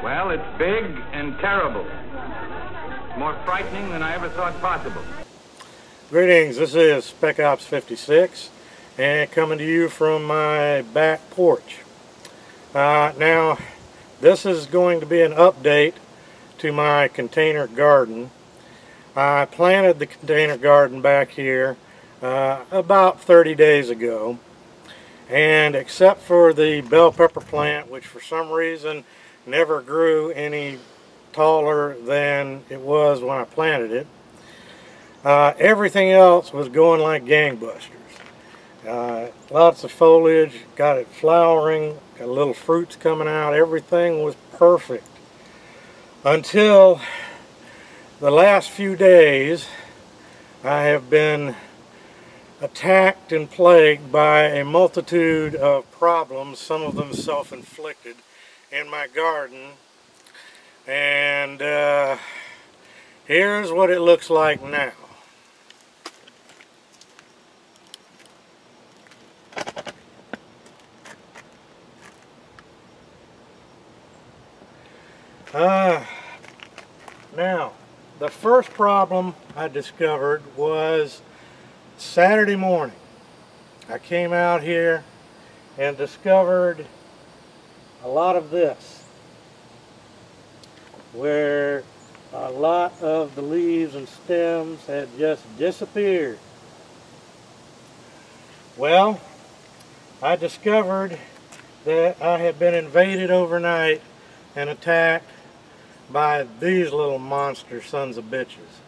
Well, it's big and terrible. More frightening than I ever thought possible. Greetings, this is Spec Ops 56 and coming to you from my back porch. Now, this is going to be an update to my container garden. I planted the container garden back here about 30 days ago, and except for the bell pepper plant, which for some reason never grew any taller than it was when I planted it, everything else was going like gangbusters. Lots of foliage, got it flowering, got little fruits coming out, everything was perfect. Until the last few days, I have been attacked and plagued by a multitude of problems, some of them self-inflicted, in my garden. And here's what it looks like now. Now, the first problem I discovered was Saturday morning. I came out here and discovered a lot of this, where a lot of the leaves and stems had just disappeared. Well, I discovered that I had been invaded overnight and attacked by these little monster sons of bitches.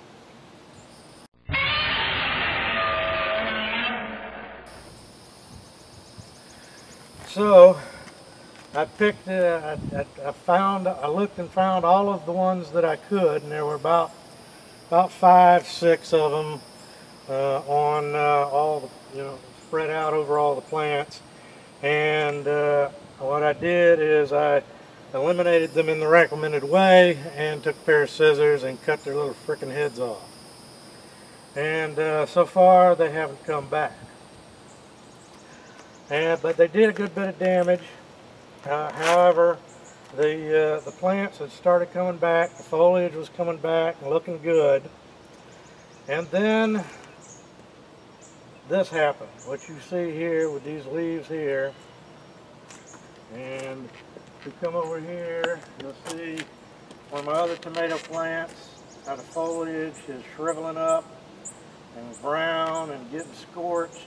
So I picked, I looked and found all of the ones that I could, and there were about 5, 6 of them on all the, spread out over all the plants. And what I did is I eliminated them in the recommended way and took a pair of scissors and cut their little frickin' heads off. And so far they haven't come back. But they did a good bit of damage. However, the plants had started coming back, the foliage was coming back and looking good. And then this happened, what you see here with these leaves here. And if you come over here, you'll see one of my other tomato plants, how the foliage is shriveling up and brown and getting scorched.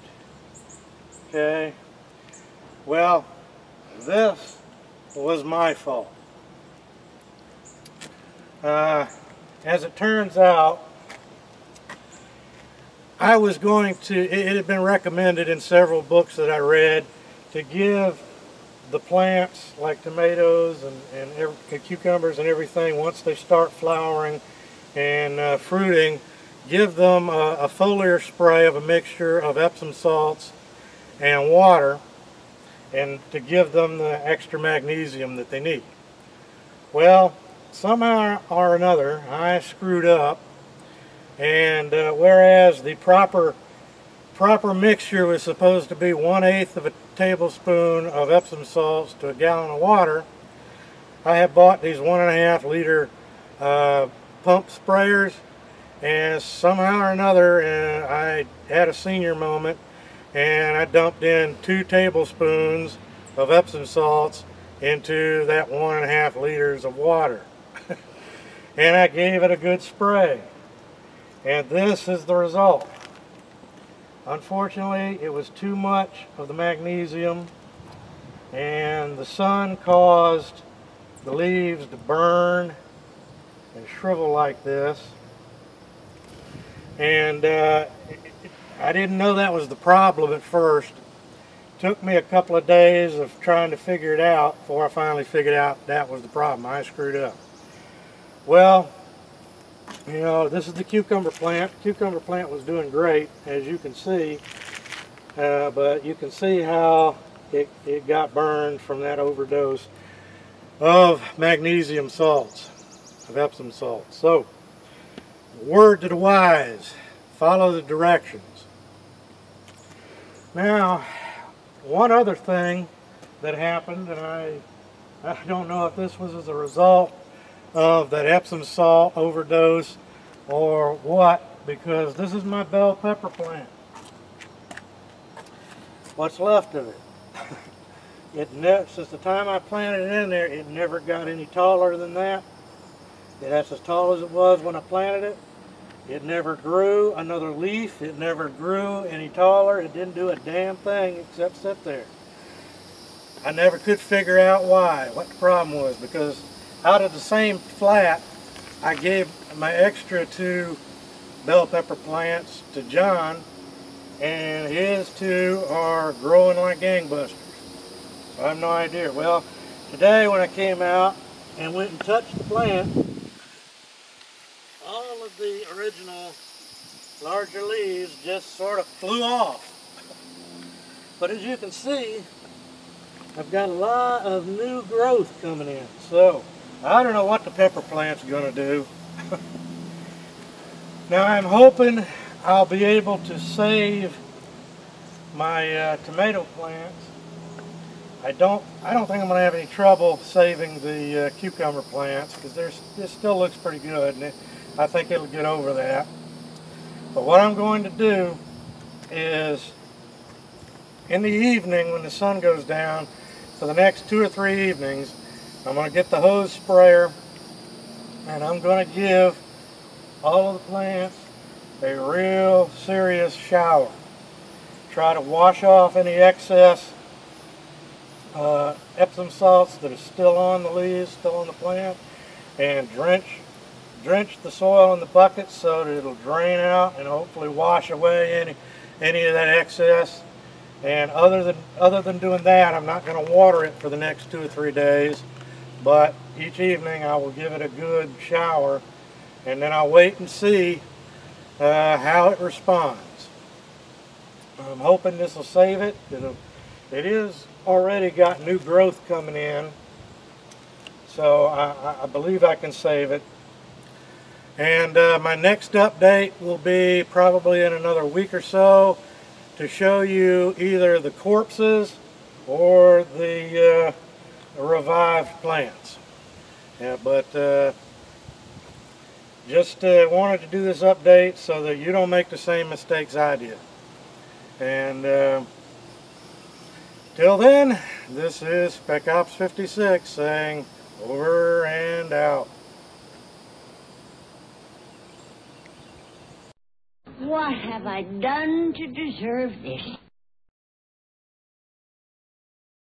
Okay, well, this was my fault. As it turns out, I was going to, it had been recommended in several books that I read to give the plants like tomatoes and cucumbers and everything, once they start flowering and fruiting, give them a foliar spray of a mixture of Epsom salts and water, and to give them the extra magnesium that they need. Well, somehow or another I screwed up, and whereas the proper mixture was supposed to be 1/8 of a tablespoon of Epsom salts to a gallon of water, I had bought these 1.5 liter pump sprayers, and somehow or another I had a senior moment and I dumped in 2 tablespoons of Epsom salts into that 1.5 liters of water. And I gave it a good spray, and this is the result. Unfortunately, it was too much of the magnesium, and the sun caused the leaves to burn and shrivel like this. And I didn't know that was the problem at first. It took me a couple of days of trying to figure it out before I finally figured out that was the problem. I screwed up. Well, this is the cucumber plant. The cucumber plant was doing great, as you can see, but you can see how it got burned from that overdose of magnesium salts, of Epsom salts. So, word to the wise, follow the directions. Now, one other thing that happened, and I I don't know if this was as a result of that Epsom salt overdose or what, because this is my bell pepper plant. What's left of it. Since the time I planted it in there, it never got any taller than that. That's as tall as it was when I planted it. It never grew another leaf. It never grew any taller. It didn't do a damn thing except sit there. I never could figure out why, what the problem was, because out of the same flat, I gave my extra 2 bell pepper plants to John, and his 2 are growing like gangbusters. I have no idea. Well, today when I came out and went and touched the plant, all of the original larger leaves just sort of flew off. But as you can see, I've got a lot of new growth coming in. So I don't know what the pepper plant's going to do. Now I'm hoping I'll be able to save my tomato plants. I don't think I'm going to have any trouble saving the cucumber plants, because this still looks pretty good, and I think it'll get over that. But what I'm going to do is, in the evening when the sun goes down, for the next 2 or 3 evenings, I'm going to get the hose sprayer, and I'm going to give all of the plants a real serious shower. Try to wash off any excess Epsom salts that are still on the leaves, still on the plant, and drench the soil in the bucket so that it'll drain out and hopefully wash away any of that excess. And other than doing that, I'm not going to water it for the next 2 or 3 days, but each evening I will give it a good shower, and then I'll wait and see how it responds. I'm hoping this will save it. It is already got new growth coming in, so I believe I can save it. And my next update will be probably in another week or so, to show you either the corpses or the revived plants. Yeah, but just wanted to do this update so that you don't make the same mistakes I did. And till then, this is Spec Ops 56 saying over and out. What have I done to deserve this?